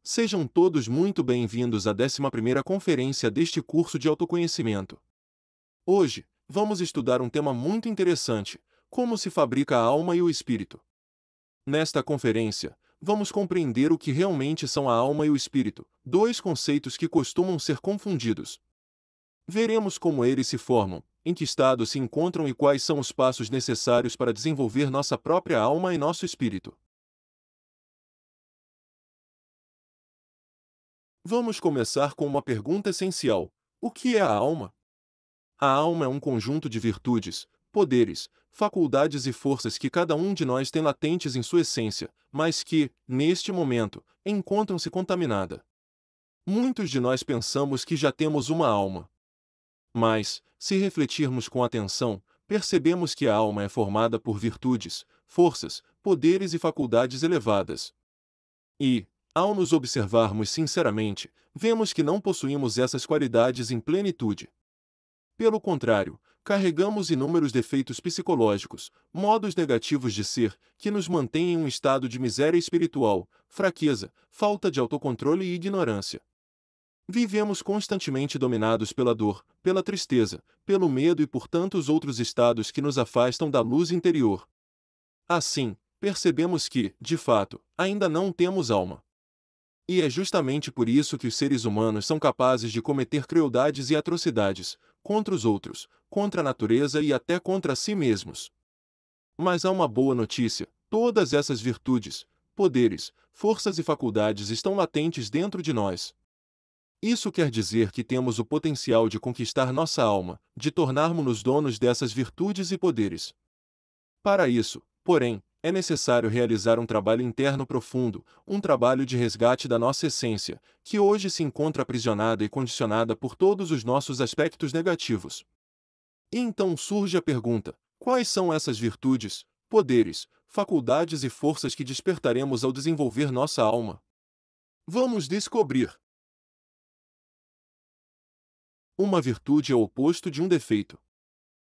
Sejam todos muito bem-vindos à 11ª conferência deste curso de autoconhecimento. Hoje, vamos estudar um tema muito interessante: como se fabrica a alma e o espírito. Nesta conferência, vamos compreender o que realmente são a alma e o espírito, dois conceitos que costumam ser confundidos. Veremos como eles se formam, em que estado se encontram e quais são os passos necessários para desenvolver nossa própria alma e nosso espírito. Vamos começar com uma pergunta essencial: o que é a alma? A alma é um conjunto de virtudes, poderes, faculdades e forças que cada um de nós tem latentes em sua essência, mas que, neste momento, encontram-se contaminadas. Muitos de nós pensamos que já temos uma alma. Mas, se refletirmos com atenção, percebemos que a alma é formada por virtudes, forças, poderes e faculdades elevadas. E, ao nos observarmos sinceramente, vemos que não possuímos essas qualidades em plenitude. Pelo contrário, carregamos inúmeros defeitos psicológicos, modos negativos de ser, que nos mantêm em um estado de miséria espiritual, fraqueza, falta de autocontrole e ignorância. Vivemos constantemente dominados pela dor, pela tristeza, pelo medo e por tantos outros estados que nos afastam da luz interior. Assim, percebemos que, de fato, ainda não temos alma. E é justamente por isso que os seres humanos são capazes de cometer crueldades e atrocidades, contra os outros, contra a natureza e até contra si mesmos. Mas há uma boa notícia: todas essas virtudes, poderes, forças e faculdades estão latentes dentro de nós. Isso quer dizer que temos o potencial de conquistar nossa alma, de tornarmos-nos donos dessas virtudes e poderes. Para isso, porém, é necessário realizar um trabalho interno profundo, um trabalho de resgate da nossa essência, que hoje se encontra aprisionada e condicionada por todos os nossos aspectos negativos. E então surge a pergunta: quais são essas virtudes, poderes, faculdades e forças que despertaremos ao desenvolver nossa alma? Vamos descobrir. Uma virtude é o oposto de um defeito.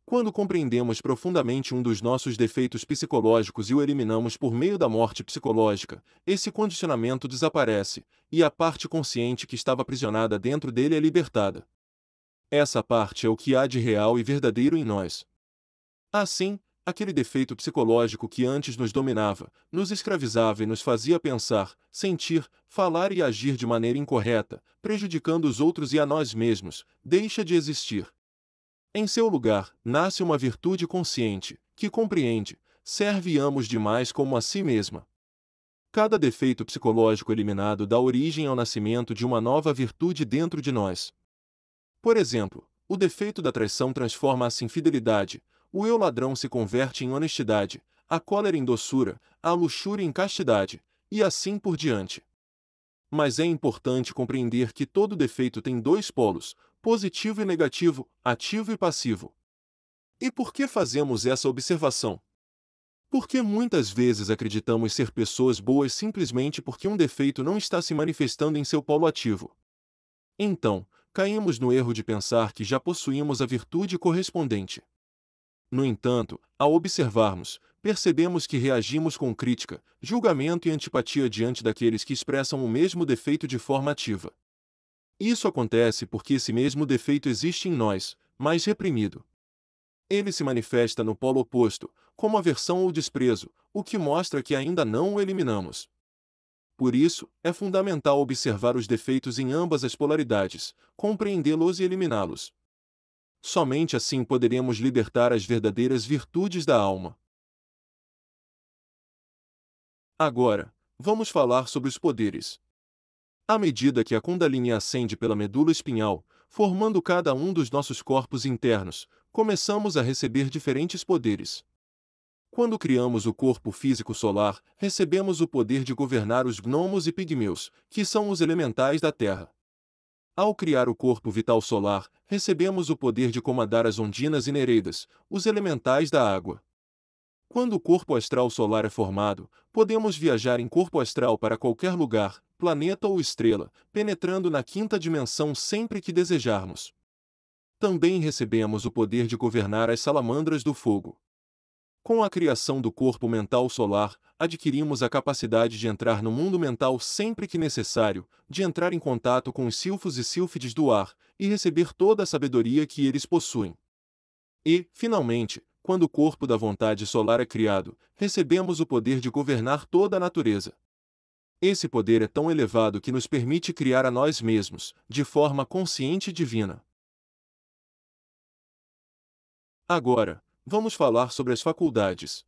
Quando compreendemos profundamente um dos nossos defeitos psicológicos e o eliminamos por meio da morte psicológica, esse condicionamento desaparece, e a parte consciente que estava aprisionada dentro dele é libertada. Essa parte é o que há de real e verdadeiro em nós. Assim, aquele defeito psicológico que antes nos dominava, nos escravizava e nos fazia pensar, sentir, falar e agir de maneira incorreta, prejudicando os outros e a nós mesmos, deixa de existir. Em seu lugar, nasce uma virtude consciente, que compreende, serve e ama os demais como a si mesma. Cada defeito psicológico eliminado dá origem ao nascimento de uma nova virtude dentro de nós. Por exemplo, o defeito da traição transforma-se em fidelidade, o eu ladrão se converte em honestidade, a cólera em doçura, a luxúria em castidade, e assim por diante. Mas é importante compreender que todo defeito tem dois polos, positivo e negativo, ativo e passivo. E por que fazemos essa observação? Porque muitas vezes acreditamos ser pessoas boas simplesmente porque um defeito não está se manifestando em seu polo ativo. Então, caímos no erro de pensar que já possuímos a virtude correspondente. No entanto, ao observarmos, percebemos que reagimos com crítica, julgamento e antipatia diante daqueles que expressam o mesmo defeito de forma ativa. Isso acontece porque esse mesmo defeito existe em nós, mas reprimido. Ele se manifesta no polo oposto, como aversão ou desprezo, o que mostra que ainda não o eliminamos. Por isso, é fundamental observar os defeitos em ambas as polaridades, compreendê-los e eliminá-los. Somente assim poderemos libertar as verdadeiras virtudes da alma. Agora, vamos falar sobre os poderes. À medida que a Kundalini ascende pela medula espinhal, formando cada um dos nossos corpos internos, começamos a receber diferentes poderes. Quando criamos o corpo físico solar, recebemos o poder de governar os gnomos e pigmeus, que são os elementais da Terra. Ao criar o corpo vital solar, recebemos o poder de comandar as ondinas e nereidas, os elementais da água. Quando o corpo astral solar é formado, podemos viajar em corpo astral para qualquer lugar, planeta ou estrela, penetrando na quinta dimensão sempre que desejarmos. Também recebemos o poder de governar as salamandras do fogo. Com a criação do corpo mental solar, adquirimos a capacidade de entrar no mundo mental sempre que necessário, de entrar em contato com os silfos e sílfides do ar, e receber toda a sabedoria que eles possuem. E, finalmente, quando o corpo da vontade solar é criado, recebemos o poder de governar toda a natureza. Esse poder é tão elevado que nos permite criar a nós mesmos, de forma consciente e divina. Agora, vamos falar sobre as faculdades.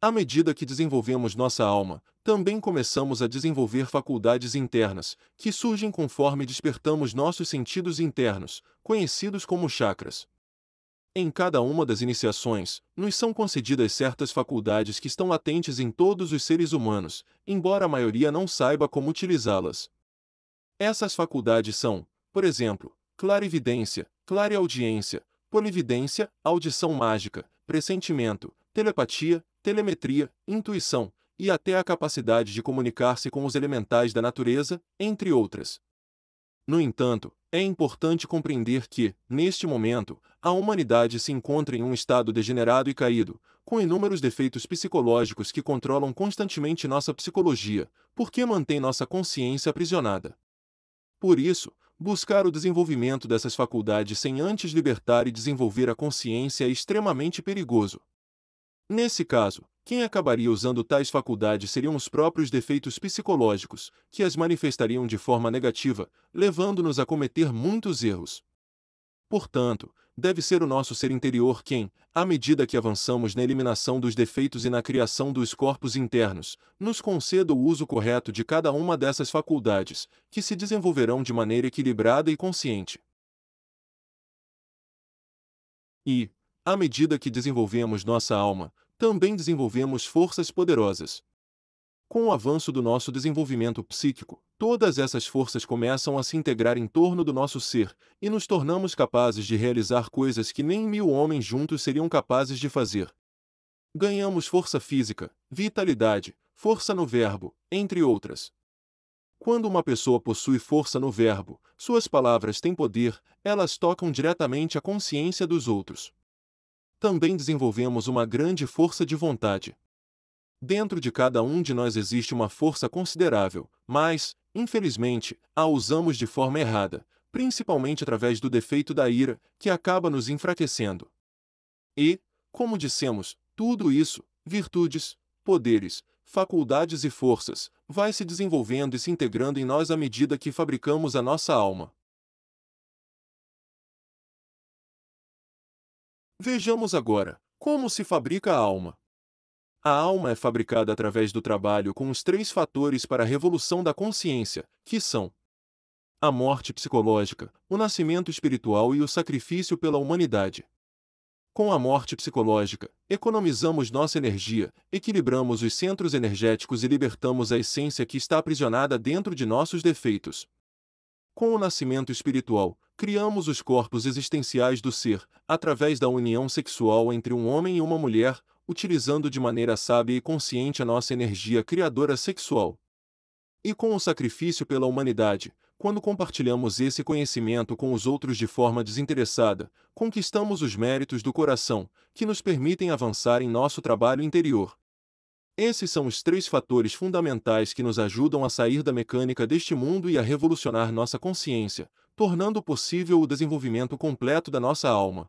À medida que desenvolvemos nossa alma, também começamos a desenvolver faculdades internas, que surgem conforme despertamos nossos sentidos internos, conhecidos como chakras. Em cada uma das iniciações, nos são concedidas certas faculdades que estão latentes em todos os seres humanos, embora a maioria não saiba como utilizá-las. Essas faculdades são, por exemplo, clarividência, clareaudiência, polividência, audição mágica, pressentimento, telepatia, telemetria, intuição, e até a capacidade de comunicar-se com os elementais da natureza, entre outras. No entanto, é importante compreender que, neste momento, a humanidade se encontra em um estado degenerado e caído, com inúmeros defeitos psicológicos que controlam constantemente nossa psicologia, porque mantém nossa consciência aprisionada. Por isso, buscar o desenvolvimento dessas faculdades sem antes libertar e desenvolver a consciência é extremamente perigoso. Nesse caso, quem acabaria usando tais faculdades seriam os próprios defeitos psicológicos, que as manifestariam de forma negativa, levando-nos a cometer muitos erros. Portanto, deve ser o nosso ser interior quem, à medida que avançamos na eliminação dos defeitos e na criação dos corpos internos, nos conceda o uso correto de cada uma dessas faculdades, que se desenvolverão de maneira equilibrada e consciente. E, à medida que desenvolvemos nossa alma, também desenvolvemos forças poderosas. Com o avanço do nosso desenvolvimento psíquico, todas essas forças começam a se integrar em torno do nosso ser, e nos tornamos capazes de realizar coisas que nem 1000 homens juntos seriam capazes de fazer. Ganhamos força física, vitalidade, força no verbo, entre outras. Quando uma pessoa possui força no verbo, suas palavras têm poder, elas tocam diretamente a consciência dos outros. Também desenvolvemos uma grande força de vontade. Dentro de cada um de nós existe uma força considerável, mas, infelizmente, a usamos de forma errada, principalmente através do defeito da ira, que acaba nos enfraquecendo. E, como dissemos, tudo isso, virtudes, poderes, faculdades e forças, vai se desenvolvendo e se integrando em nós à medida que fabricamos a nossa alma. Vejamos agora como se fabrica a alma. A alma é fabricada através do trabalho com os 3 fatores para a revolução da consciência, que são a morte psicológica, o nascimento espiritual e o sacrifício pela humanidade. Com a morte psicológica, economizamos nossa energia, equilibramos os centros energéticos e libertamos a essência que está aprisionada dentro de nossos defeitos. Com o nascimento espiritual, criamos os corpos existenciais do ser, através da união sexual entre um homem e uma mulher, utilizando de maneira sábia e consciente a nossa energia criadora sexual. E com o sacrifício pela humanidade, quando compartilhamos esse conhecimento com os outros de forma desinteressada, conquistamos os méritos do coração, que nos permitem avançar em nosso trabalho interior. Esses são os 3 fatores fundamentais que nos ajudam a sair da mecânica deste mundo e a revolucionar nossa consciência, tornando possível o desenvolvimento completo da nossa alma.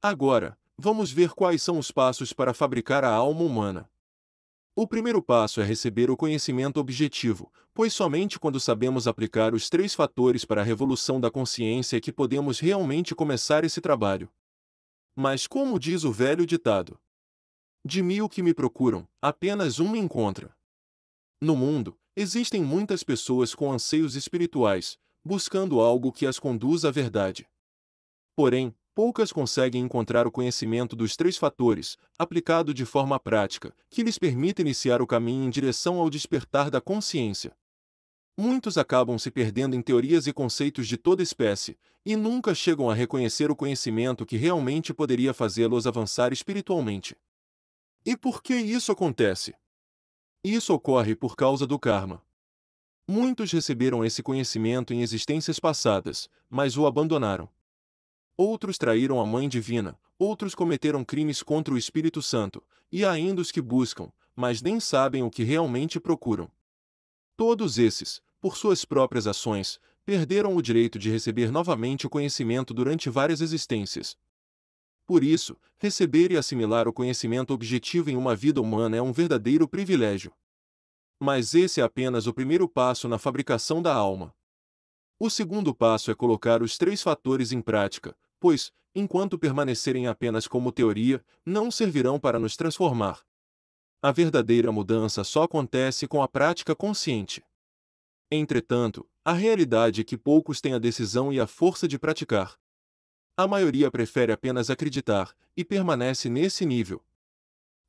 Agora, vamos ver quais são os passos para fabricar a alma humana. O primeiro passo é receber o conhecimento objetivo, pois somente quando sabemos aplicar os 3 fatores para a revolução da consciência é que podemos realmente começar esse trabalho. Mas como diz o velho ditado: de 1000 que me procuram, apenas um me encontra. No mundo, existem muitas pessoas com anseios espirituais, buscando algo que as conduza à verdade. Porém, poucas conseguem encontrar o conhecimento dos 3 fatores, aplicado de forma prática, que lhes permita iniciar o caminho em direção ao despertar da consciência. Muitos acabam se perdendo em teorias e conceitos de toda espécie, e nunca chegam a reconhecer o conhecimento que realmente poderia fazê-los avançar espiritualmente. E por que isso acontece? Isso ocorre por causa do karma. Muitos receberam esse conhecimento em existências passadas, mas o abandonaram. outros traíram a Mãe Divina, outros cometeram crimes contra o Espírito Santo, e há ainda os que buscam, mas nem sabem o que realmente procuram. Todos esses, por suas próprias ações, perderam o direito de receber novamente o conhecimento durante várias existências. Por isso, receber e assimilar o conhecimento objetivo em uma vida humana é um verdadeiro privilégio. Mas esse é apenas o primeiro passo na fabricação da alma. O segundo passo é colocar os três fatores em prática, pois, enquanto permanecerem apenas como teoria, não servirão para nos transformar. A verdadeira mudança só acontece com a prática consciente. Entretanto, a realidade é que poucos têm a decisão e a força de praticar. A maioria prefere apenas acreditar, e permanece nesse nível.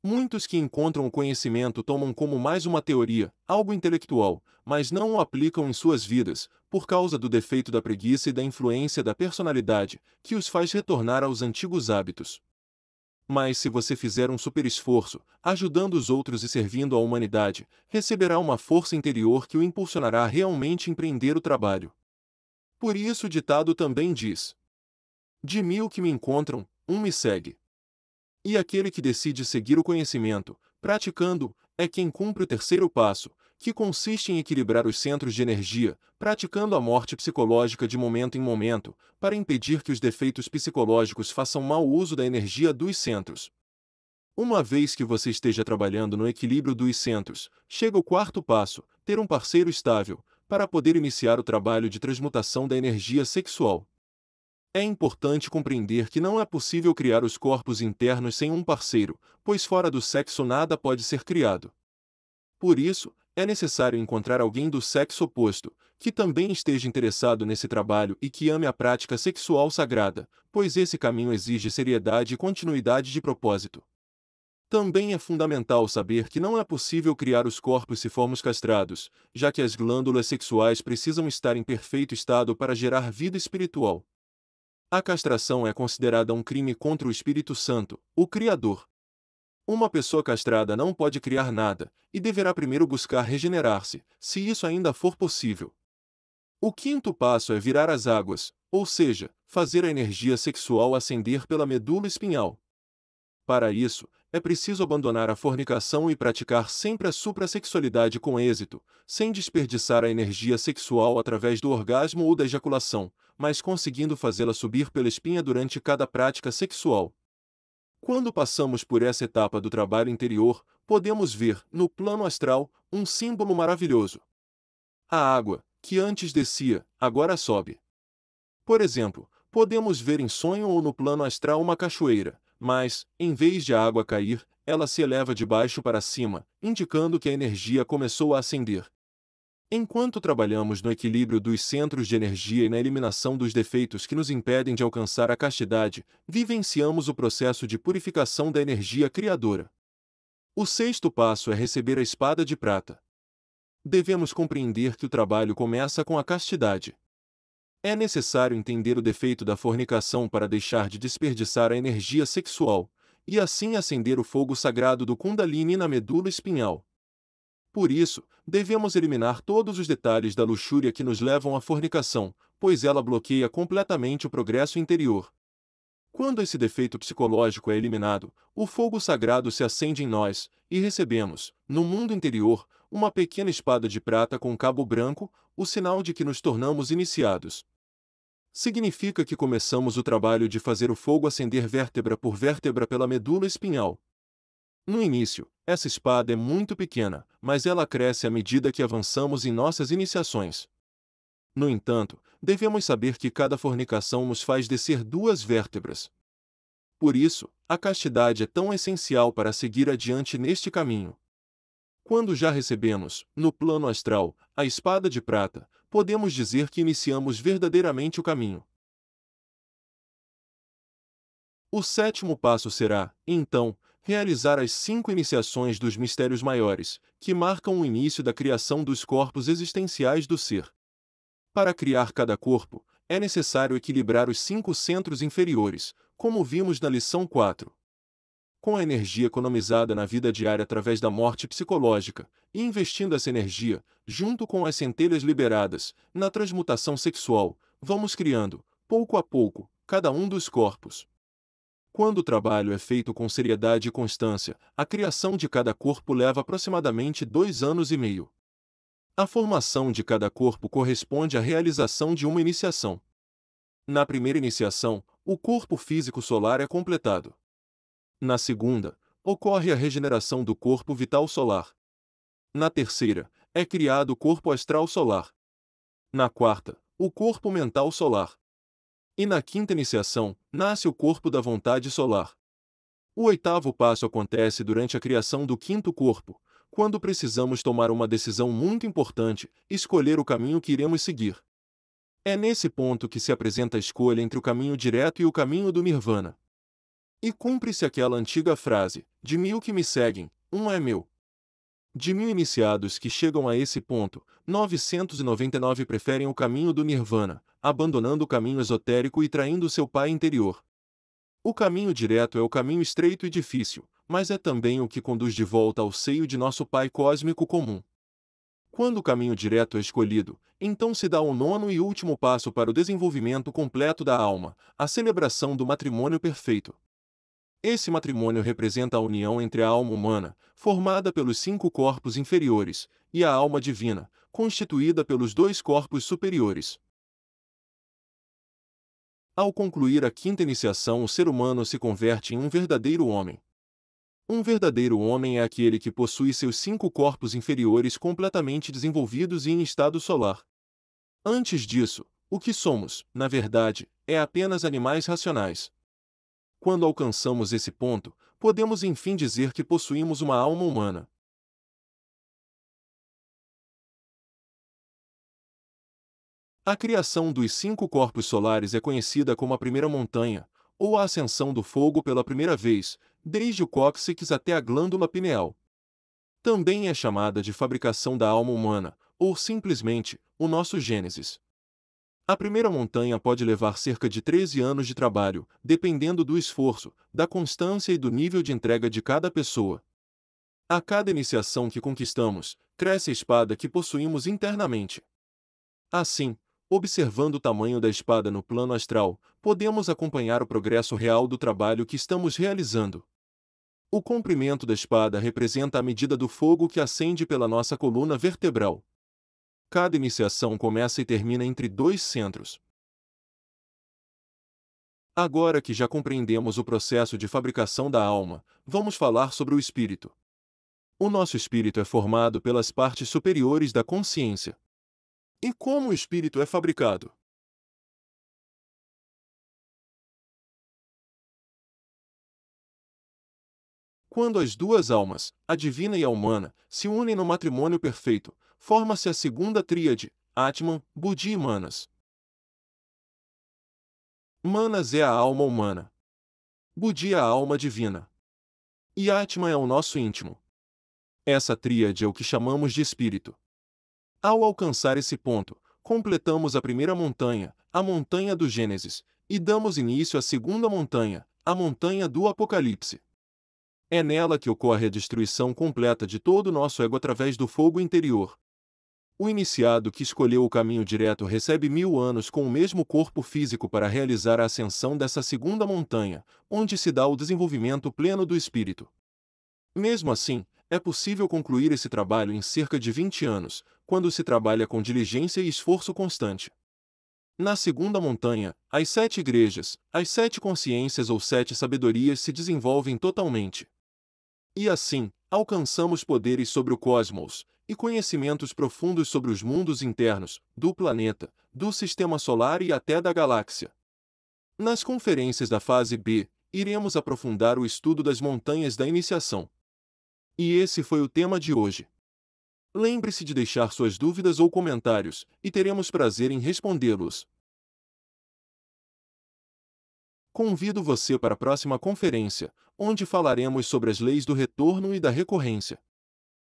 Muitos que encontram o conhecimento tomam como mais uma teoria, algo intelectual, mas não o aplicam em suas vidas, por causa do defeito da preguiça e da influência da personalidade, que os faz retornar aos antigos hábitos. Mas se você fizer um superesforço, ajudando os outros e servindo à humanidade, receberá uma força interior que o impulsionará a realmente empreender o trabalho. Por isso o ditado também diz: de 1000 que me encontram, um me segue. E aquele que decide seguir o conhecimento, praticando, é quem cumpre o terceiro passo, que consiste em equilibrar os centros de energia, praticando a morte psicológica de momento em momento, para impedir que os defeitos psicológicos façam mau uso da energia dos centros. Uma vez que você esteja trabalhando no equilíbrio dos centros, chega o quarto passo, ter um parceiro estável, para poder iniciar o trabalho de transmutação da energia sexual. É importante compreender que não é possível criar os corpos internos sem um parceiro, pois fora do sexo nada pode ser criado. Por isso, é necessário encontrar alguém do sexo oposto, que também esteja interessado nesse trabalho e que ame a prática sexual sagrada, pois esse caminho exige seriedade e continuidade de propósito. Também é fundamental saber que não é possível criar os corpos se formos castrados, já que as glândulas sexuais precisam estar em perfeito estado para gerar vida espiritual. A castração é considerada um crime contra o Espírito Santo, o Criador. Uma pessoa castrada não pode criar nada, e deverá primeiro buscar regenerar-se, se isso ainda for possível. O quinto passo é virar as águas, ou seja, fazer a energia sexual ascender pela medula espinhal. Para isso, é preciso abandonar a fornicação e praticar sempre a suprassexualidade com êxito, sem desperdiçar a energia sexual através do orgasmo ou da ejaculação, mas conseguindo fazê-la subir pela espinha durante cada prática sexual. Quando passamos por essa etapa do trabalho interior, podemos ver, no plano astral, um símbolo maravilhoso. A água, que antes descia, agora sobe. Por exemplo, podemos ver em sonho ou no plano astral uma cachoeira, mas, em vez de a água cair, ela se eleva de baixo para cima, indicando que a energia começou a ascender. Enquanto trabalhamos no equilíbrio dos centros de energia e na eliminação dos defeitos que nos impedem de alcançar a castidade, vivenciamos o processo de purificação da energia criadora. O sexto passo é receber a espada de prata. Devemos compreender que o trabalho começa com a castidade. É necessário entender o defeito da fornicação para deixar de desperdiçar a energia sexual, e assim acender o fogo sagrado do Kundalini na medula espinhal. Por isso, devemos eliminar todos os detalhes da luxúria que nos levam à fornicação, pois ela bloqueia completamente o progresso interior. Quando esse defeito psicológico é eliminado, o fogo sagrado se acende em nós, e recebemos, no mundo interior, uma pequena espada de prata com cabo branco, o sinal de que nos tornamos iniciados. Significa que começamos o trabalho de fazer o fogo acender vértebra por vértebra pela medula espinhal. No início, essa espada é muito pequena, mas ela cresce à medida que avançamos em nossas iniciações. No entanto, devemos saber que cada fornicação nos faz descer 2 vértebras. Por isso, a castidade é tão essencial para seguir adiante neste caminho. Quando já recebemos, no plano astral, a espada de prata, podemos dizer que iniciamos verdadeiramente o caminho. O sétimo passo será, então, realizar as 5 iniciações dos mistérios maiores, que marcam o início da criação dos corpos existenciais do ser. Para criar cada corpo, é necessário equilibrar os 5 centros inferiores, como vimos na lição 4. Com a energia economizada na vida diária através da morte psicológica, e investindo essa energia, junto com as centelhas liberadas, na transmutação sexual, vamos criando, pouco a pouco, cada um dos corpos. Quando o trabalho é feito com seriedade e constância, a criação de cada corpo leva aproximadamente 2 anos e meio. A formação de cada corpo corresponde à realização de uma iniciação. Na primeira iniciação, o corpo físico solar é completado. Na segunda, ocorre a regeneração do corpo vital solar. Na terceira, é criado o corpo astral solar. Na quarta, o corpo mental solar. E na quinta iniciação, nasce o corpo da vontade solar. O oitavo passo acontece durante a criação do quinto corpo, quando precisamos tomar uma decisão muito importante, escolher o caminho que iremos seguir. É nesse ponto que se apresenta a escolha entre o caminho direto e o caminho do Nirvana. E cumpre-se aquela antiga frase: de 1000 que me seguem, um é meu. De 1000 iniciados que chegam a esse ponto, 999 preferem o caminho do Nirvana, abandonando o caminho esotérico e traindo seu pai interior. O caminho direto é o caminho estreito e difícil, mas é também o que conduz de volta ao seio de nosso Pai cósmico comum. Quando o caminho direto é escolhido, então se dá o nono e último passo para o desenvolvimento completo da alma, a celebração do matrimônio perfeito. Esse matrimônio representa a união entre a alma humana, formada pelos 5 corpos inferiores, e a alma divina, constituída pelos 2 corpos superiores. Ao concluir a quinta iniciação, o ser humano se converte em um verdadeiro homem. Um verdadeiro homem é aquele que possui seus 5 corpos inferiores completamente desenvolvidos e em estado solar. Antes disso, o que somos, na verdade, é apenas animais racionais. Quando alcançamos esse ponto, podemos enfim dizer que possuímos uma alma humana. A criação dos 5 corpos solares é conhecida como a primeira montanha, ou a ascensão do fogo pela primeira vez, desde o cóccix até a glândula pineal. Também é chamada de fabricação da alma humana, ou simplesmente, o nosso Gênesis. A primeira montanha pode levar cerca de 13 anos de trabalho, dependendo do esforço, da constância e do nível de entrega de cada pessoa. A cada iniciação que conquistamos, cresce a espada que possuímos internamente. Assim, observando o tamanho da espada no plano astral, podemos acompanhar o progresso real do trabalho que estamos realizando. O comprimento da espada representa a medida do fogo que acende pela nossa coluna vertebral. Cada iniciação começa e termina entre 2 centros. Agora que já compreendemos o processo de fabricação da alma, vamos falar sobre o espírito. O nosso espírito é formado pelas partes superiores da consciência. E como o espírito é fabricado? Quando as 2 almas, a divina e a humana, se unem no matrimônio perfeito, forma-se a segunda tríade, Atman, Buddhi e Manas. Manas é a alma humana. Buddhi é a alma divina. E Atman é o nosso íntimo. Essa tríade é o que chamamos de espírito. Ao alcançar esse ponto, completamos a primeira montanha, a montanha do Gênesis, e damos início à segunda montanha, a montanha do Apocalipse. É nela que ocorre a destruição completa de todo o nosso ego através do fogo interior. O iniciado que escolheu o caminho direto recebe 1000 anos com o mesmo corpo físico para realizar a ascensão dessa segunda montanha, onde se dá o desenvolvimento pleno do espírito. Mesmo assim, é possível concluir esse trabalho em cerca de 20 anos, quando se trabalha com diligência e esforço constante. Na segunda montanha, as 7 igrejas, as 7 consciências ou 7 sabedorias se desenvolvem totalmente. E assim, alcançamos poderes sobre o cosmos, e conhecimentos profundos sobre os mundos internos, do planeta, do sistema solar e até da galáxia. Nas conferências da fase B, iremos aprofundar o estudo das montanhas da iniciação. E esse foi o tema de hoje. Lembre-se de deixar suas dúvidas ou comentários, e teremos prazer em respondê-los. Convido você para a próxima conferência, onde falaremos sobre as leis do retorno e da recorrência.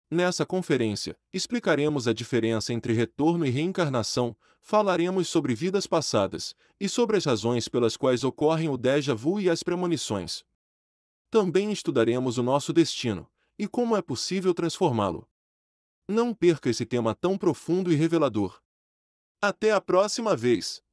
Nessa conferência, explicaremos a diferença entre retorno e reencarnação, falaremos sobre vidas passadas, e sobre as razões pelas quais ocorrem o déjà vu e as premonições. Também estudaremos o nosso destino, e como é possível transformá-lo. Não perca esse tema tão profundo e revelador. Até a próxima vez!